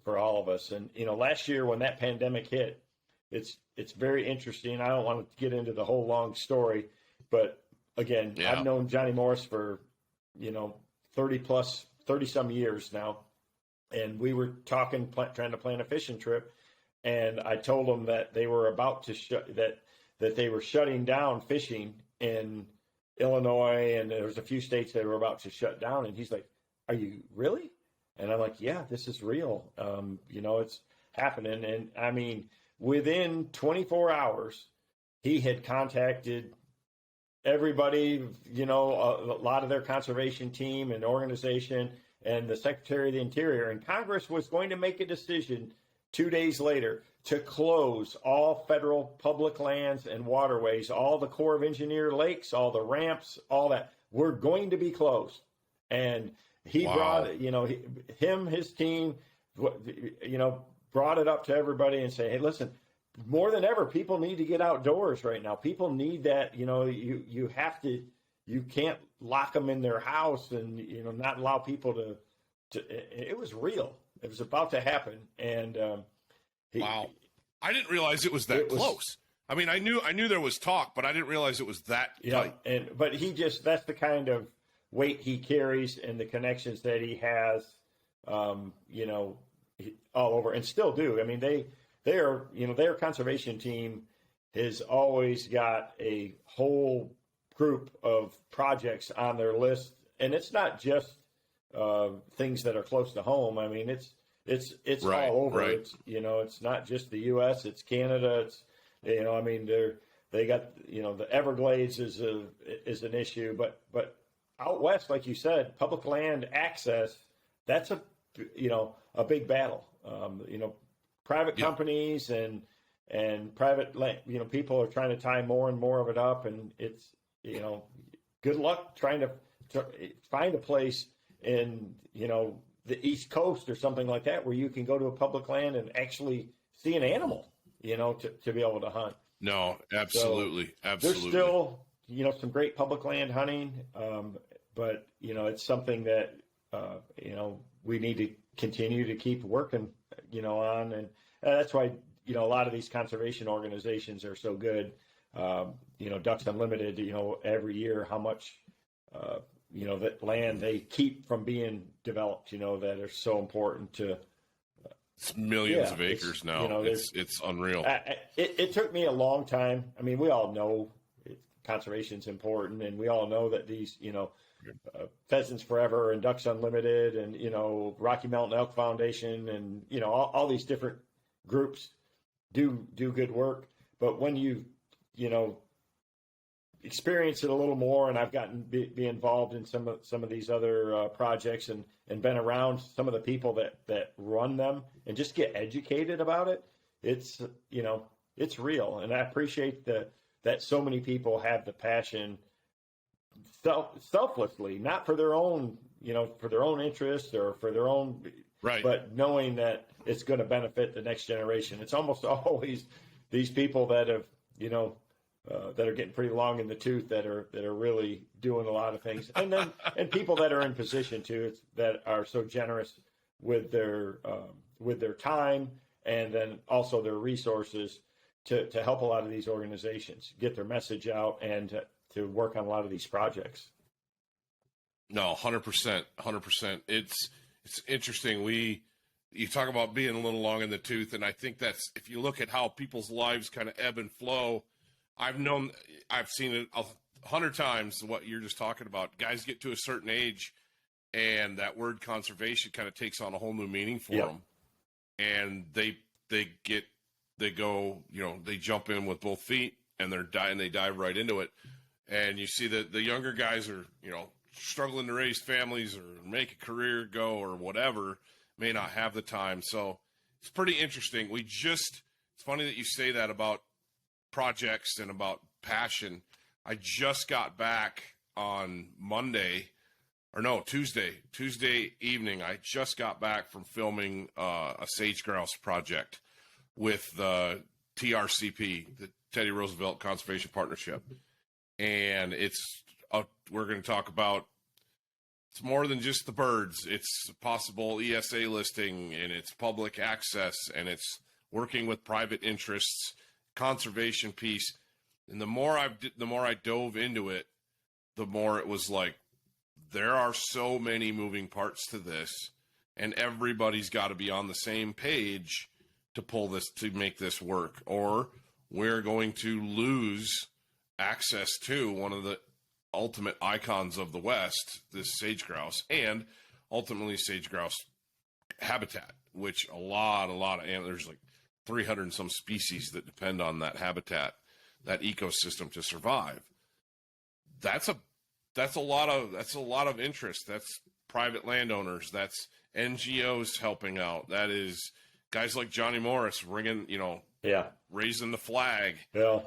for all of us. And, you know, last year when that pandemic hit, it's very interesting. I don't want to get into the whole long story, but again, I've known Johnny Morris for, you know, 30 some years now. And we were talking, trying to plan a fishing trip. And I told him that they were about to that they were shutting down fishing in Illinois, and there was a few states that were about to shut down. And he's like, "Are you really?" And I'm like, "Yeah, this is real. You know, it's happening." And I mean, within 24 hours, he had contacted everybody, you know, a lot of their conservation team and organization, and the Secretary of the Interior. And Congress was going to make a decision 2 days later to close all federal public lands and waterways, all the Corps of Engineer lakes, all the ramps, all that were going to be closed. And he brought, you know, his team, you know, brought it up to everybody and say, "Hey, listen, more than ever, people need to get outdoors right now. People need that, you know, you can't lock them in their house and, you know, not allow people to it was real. It was about to happen." And I didn't realize it was that close. I mean, I knew there was talk, but I didn't realize it was that tight. But that's the kind of weight he carries and the connections that he has, you know, all over, and still do. I mean, their conservation team has always got a whole group of projects on their list, and it's not just things that are close to home. I mean, it's all over. Right. It's, you know, it's not just the U.S., it's Canada. It's, you know, I mean, they got, you know, the Everglades is an issue, but out west, like you said, public land access, that's a big battle. You know, private companies and private land, you know, people are trying to tie more and more of it up, and it's, you know, good luck trying to find a place in, you know, the East Coast or something like that where you can go to a public land and actually see an animal, you know, to be able to hunt. No, absolutely. So absolutely. There's still, you know, some great public land hunting, but, you know, it's something that, you know, we need to continue to keep working, you know, on. And that's why, you know, a lot of these conservation organizations are so good. You know, Ducks Unlimited, you know, every year how much, you know, that land they keep from being developed, you know, that are so important to. It's millions of acres now. You know, it's unreal. It took me a long time. I mean, we all know conservation's important, and we all know that these, you know, Pheasants Forever and Ducks Unlimited and, you know, Rocky Mountain Elk Foundation and, you know, all these different groups do good work. But when you know, experience it a little more, and I've gotten be involved in some of these other projects and been around some of the people that run them and just get educated about it. It's, you know, it's real. And I appreciate that so many people have the passion selflessly, not for their own, you know, for their own interest or for their own, but knowing that it's going to benefit the next generation. It's almost always these people that have, you know, that are getting pretty long in the tooth that are really doing a lot of things, and then and people that are in position that are so generous with their with their time and then also their resources to help a lot of these organizations get their message out and to work on a lot of these projects. No, 100%, 100%. It's interesting. You talk about being a little long in the tooth, and I think that's, if you look at how people's lives kind of ebb and flow, I've seen it 100 times, what you're just talking about. Guys get to a certain age, and that word conservation kind of takes on a whole new meaning for them. And they go, they jump in with both feet, and they dive right into it. And you see that the younger guys are, struggling to raise families or make a career go or whatever, may not have the time. So it's pretty interesting. It's funny that you say that about projects and about passion. I just got back on Tuesday evening. I just got back from filming a sage grouse project with the TRCP, the Teddy Roosevelt Conservation Partnership. And we're going to talk about, it's more than just the birds. It's a possible ESA listing, and it's public access, and it's working with private interests, conservation piece. And the more I dove into it, the more it was like, there are so many moving parts to this, and everybody's got to be on the same page to make this work, or we're going to lose access to one of the ultimate icons of the West, this sage grouse, and ultimately sage grouse habitat, which a lot of there's like 300 and some species that depend on that habitat, that ecosystem to survive. That's a lot of interest. That's private landowners. That's NGOs helping out. That is guys like Johnny Morris raising the flag. Yeah.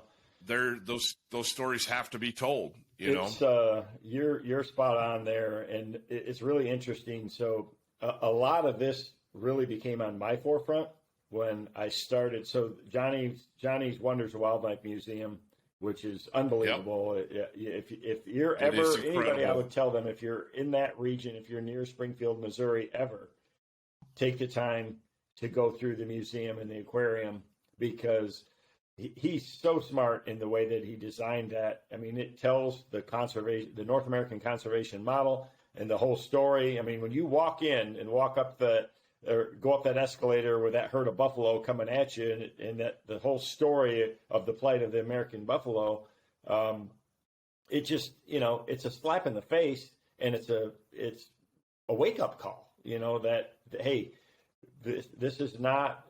Those stories have to be told. You're spot on there, and it's really interesting. So a lot of this really became on my forefront when I started. So Johnny's Wonders of Wildlife Museum, which is unbelievable. Yep. If you're ever anybody, I would tell them, if you're in that region, if you're near Springfield, Missouri, ever take the time to go through the museum and the aquarium, because he's so smart in the way that he designed that. I mean, it tells the North American conservation model and the whole story. I mean, when you walk in and go up that escalator with that herd of buffalo coming at you, and that the whole story of the plight of the American buffalo, it just, it's a slap in the face, and it's a wake up call, that, hey, this is not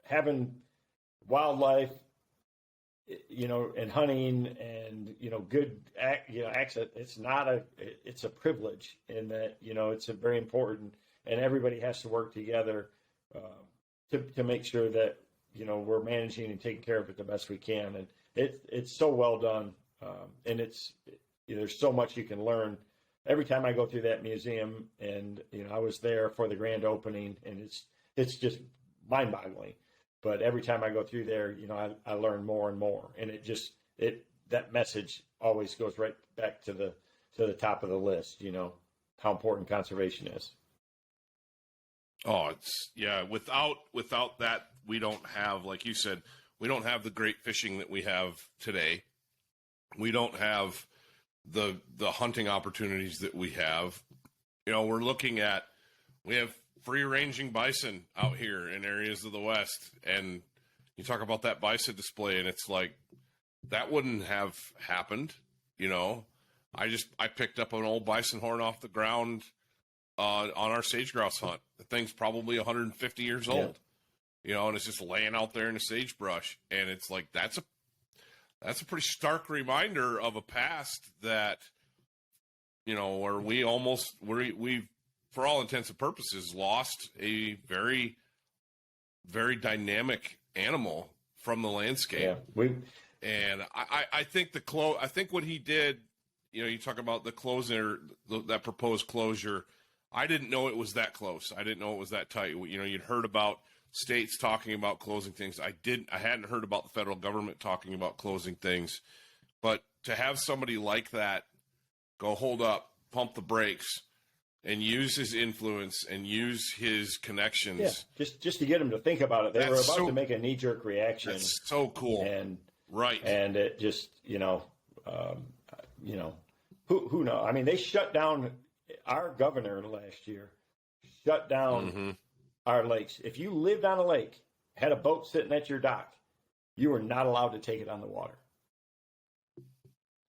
having wildlife, and hunting and, good, access. It's a privilege, in that, it's a very important, and everybody has to work together to make sure that, we're managing and taking care of it the best we can. And it's so well done. And there's so much you can learn every time I go through that museum. And, I was there for the grand opening, and it's just mind boggling. But every time I go through there, I learn more and more, and that message always goes right back to the top of the list. How important conservation is. Oh, without that, we don't have, like you said, we don't have the great fishing that we have today. We don't have the hunting opportunities that we have. We have free-ranging bison out here in areas of the West, and you talk about that bison display, and it's like, that wouldn't have happened. I picked up an old bison horn off the ground on our sage grouse hunt. The thing's probably 150 years old, and it's just laying out there in the sagebrush, and it's like, that's a pretty stark reminder of a past that, where we've, for all intents and purposes, lost a very, very dynamic animal from the landscape. Yeah, I think I think what he did, you talk about the closure, that proposed closure. I didn't know it was that close. I didn't know it was that tight. You'd heard about states talking about closing things. I hadn't heard about the federal government talking about closing things. But to have somebody like that go, hold up, pump the brakes, and use his influence and use his connections. Yeah, just to get them to think about it. They were about so, to make a knee-jerk reaction. That's so cool. And right. And it just, who knows? I mean, they shut down our governor last year, shut down our lakes. If you lived on a lake, had a boat sitting at your dock, you were not allowed to take it on the water.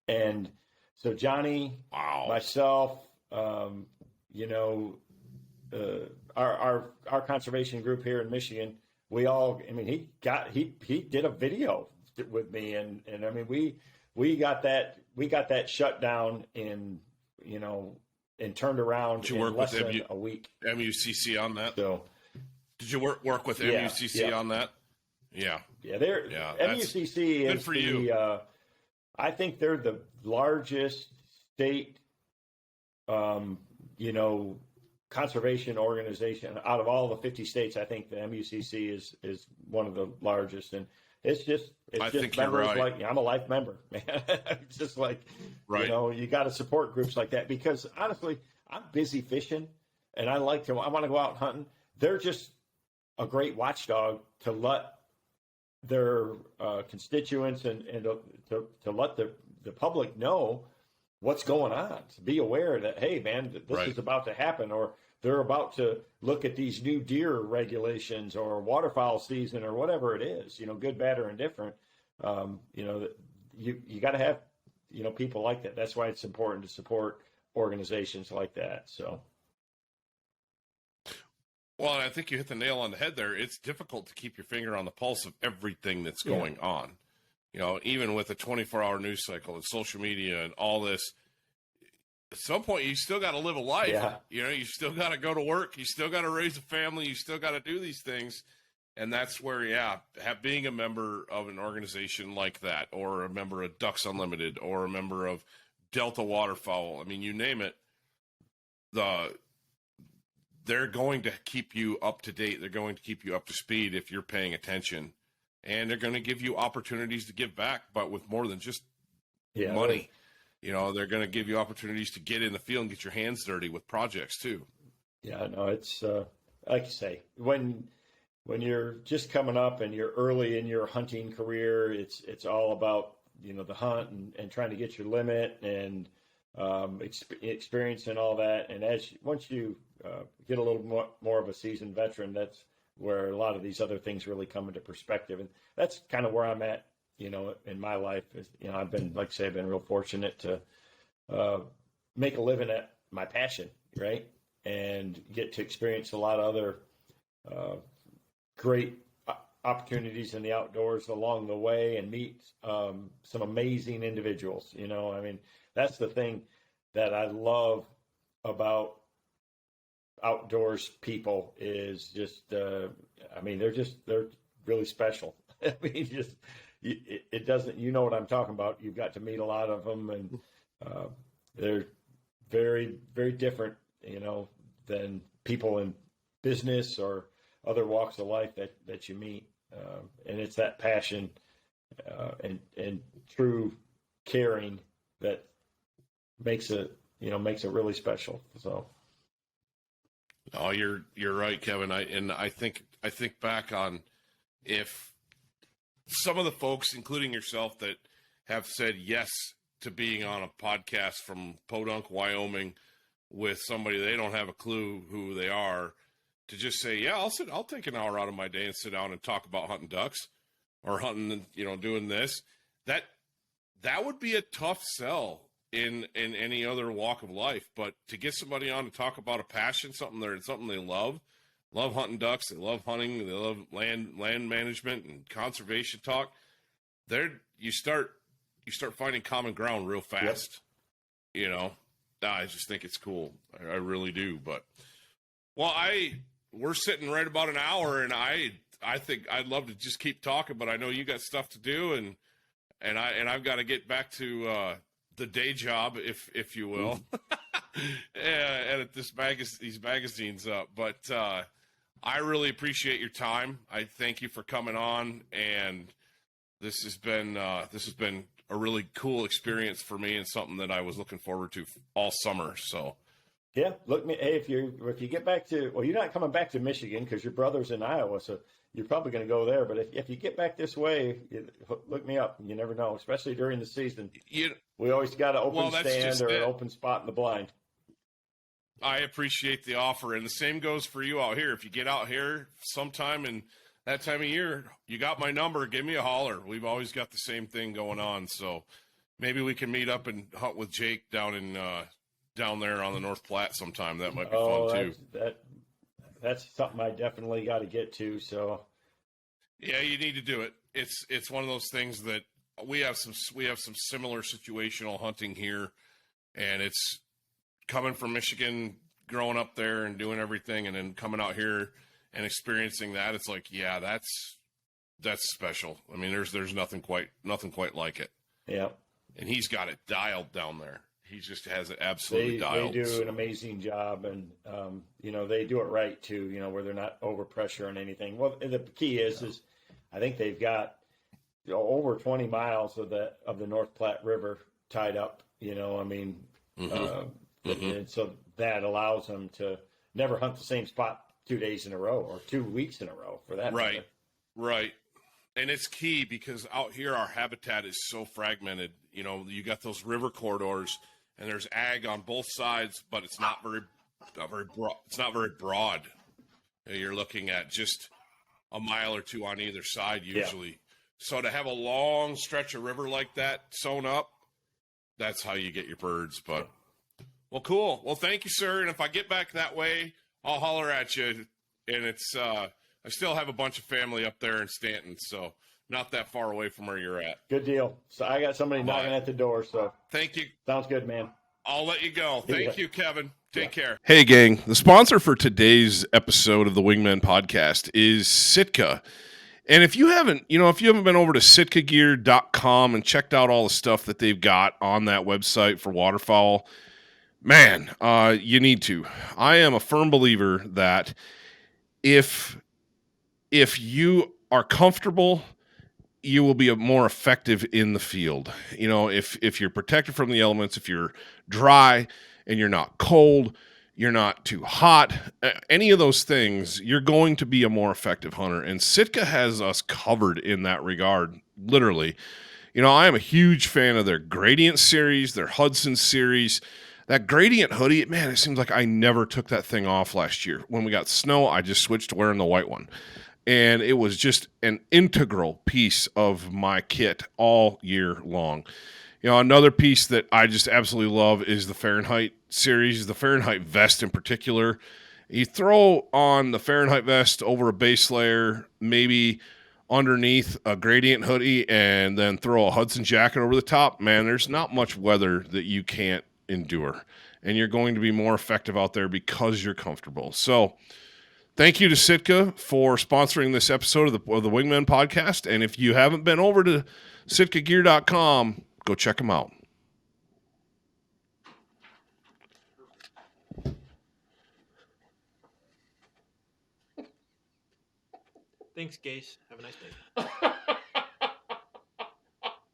And so Johnny, myself, our conservation group here in Michigan, we all, I mean, he did a video with me, and I mean, we got that shut down in, and turned around. Did you work less with than a week? MUCC on that? So, did you work with MUCC on that? Yeah. Yeah, MUCC good is for you. I think they're the largest state, conservation organization out of all the 50 states. I think the MUCC is one of the largest, and it's just think members you're right. like I'm a life member, man. It's just like, right. You got to support groups like that, because honestly, I'm busy fishing, and I want to go out hunting. They're just a great watchdog to let their constituents and to let the public know what's going on, to be aware that, hey, man, this is about to happen, or they're about to look at these new deer regulations or waterfowl season or whatever it is, good, bad, or indifferent. You got to have, people like that. That's why it's important to support organizations like that. So. Well, I think you hit the nail on the head there. It's difficult to keep your finger on the pulse of everything that's going on. Even with a 24-hour news cycle and social media and all this, at some point you still got to live a life. Yeah. You still got to go to work. You still got to raise a family. You still got to do these things. And that's where, being a member of an organization like that, or a member of Ducks Unlimited, or a member of Delta Waterfowl, I mean, you name it, they're going to keep you up to date. They're going to keep you up to speed if you're paying attention. And they're going to give you opportunities to give back, but with more than just money. They're going to give you opportunities to get in the field and get your hands dirty with projects too. Yeah, no, it's like you say, when you're just coming up and you're early in your hunting career, it's all about, the hunt and trying to get your limit and experience and all that. And once you get a little more of a seasoned veteran, that's where a lot of these other things really come into perspective. And that's kind of where I'm at, in my life. I've been, like I say, I've been real fortunate to make a living at my passion, right? And get to experience a lot of other great opportunities in the outdoors along the way, and meet some amazing individuals. I mean, that's the thing that I love about outdoors people is just, they're really special. I mean, it doesn't, what I'm talking about. You've got to meet a lot of them, and they're very, very different, than people in business or other walks of life that you meet. And it's that passion and true caring that makes it really special. So. Oh, you're right, Kevin. I think back on if some of the folks, including yourself, that have said yes to being on a podcast from Podunk, Wyoming, with somebody they don't have a clue who they are, to just say, I'll take an hour out of my day and sit down and talk about hunting ducks or hunting, doing this. That would be a tough sell in any other walk of life. But to get somebody on to talk about a passion, something they love hunting ducks, they love hunting, they love land management and conservation talk, you start finding common ground real fast. Yep. I just think it's cool. I really do. But we're sitting right about an hour, and I think I'd love to just keep talking, but I know you got stuff to do, and I've got to get back to the day job, if you will, edit these magazines up. But I really appreciate your time. I thank you for coming on, and this has been a really cool experience for me, and something that I was looking forward to all summer. So Yeah, look me. Hey, if you get back to, well, you're not coming back to Michigan because your brother's in Iowa, so you're probably going to go there. But if you get back this way, look me up. You never know, especially during the season. We always got an open stand or an open spot in the blind. I appreciate the offer, and the same goes for you out here. If you get out here sometime in that time of year, you got my number. Give me a holler. We've always got the same thing going on, so maybe we can meet up and hunt with Jake down there on the North Platte sometime. That might be fun too. That's something I definitely got to get to. So yeah, you need to do it. It's one of those things that we have some similar situational hunting here, and it's coming from Michigan, growing up there and doing everything, and then coming out here and experiencing that. It's like, yeah, that's special. I mean, there's nothing quite like it. Yeah. And he's got it dialed down there. He just has it absolutely dialed. They do an amazing job, and they do it right too. Where they're not over pressure on anything. Well, the key is I think they've got over 20 miles of the North Platte River tied up. And so that allows them to never hunt the same spot 2 days in a row or 2 weeks in a row for that matter. Right. And it's key because out here our habitat is so fragmented. You got those river corridors, and there's ag on both sides, but it's not very broad. It's not very broad. You're looking at just a mile or two on either side usually. Yeah. So to have a long stretch of river like that sewn up, that's how you get your birds. But well, cool. Well, thank you, sir. And if I get back that way, I'll holler at you. And it's I still have a bunch of family up there in Stanton, so not that far away from where you're at. Good deal. So I got somebody knocking at the door. So thank you. Sounds good, man. I'll let you go. Thank you, Kevin. Take care. Hey, gang. The sponsor for today's episode of the Wingmen podcast is Sitka. And if you haven't been over to sitkagear.com and checked out all the stuff that they've got on that website for waterfowl, man, you need to. I am a firm believer that if you are comfortable, you will be more effective in the field. If you're protected from the elements, if you're dry and you're not cold, you're not too hot, any of those things, you're going to be a more effective hunter. And Sitka has us covered in that regard, literally. I am a huge fan of their Gradient series, their Hudson series. That Gradient hoodie, man, it seems like I never took that thing off last year. When we got snow, I just switched to wearing the white one. And it was just an integral piece of my kit all year long. Another piece that I just absolutely love is the Fahrenheit series, the Fahrenheit vest in particular. You throw on the Fahrenheit vest over a base layer, maybe underneath a Gradient hoodie, and then throw a Hudson jacket over the top. Man, there's not much weather that you can't endure. And you're going to be more effective out there because you're comfortable. So thank you to Sitka for sponsoring this episode of the Wingmen podcast. And if you haven't been over to sitkagear.com, go check them out. Thanks, Gase. Have a nice day.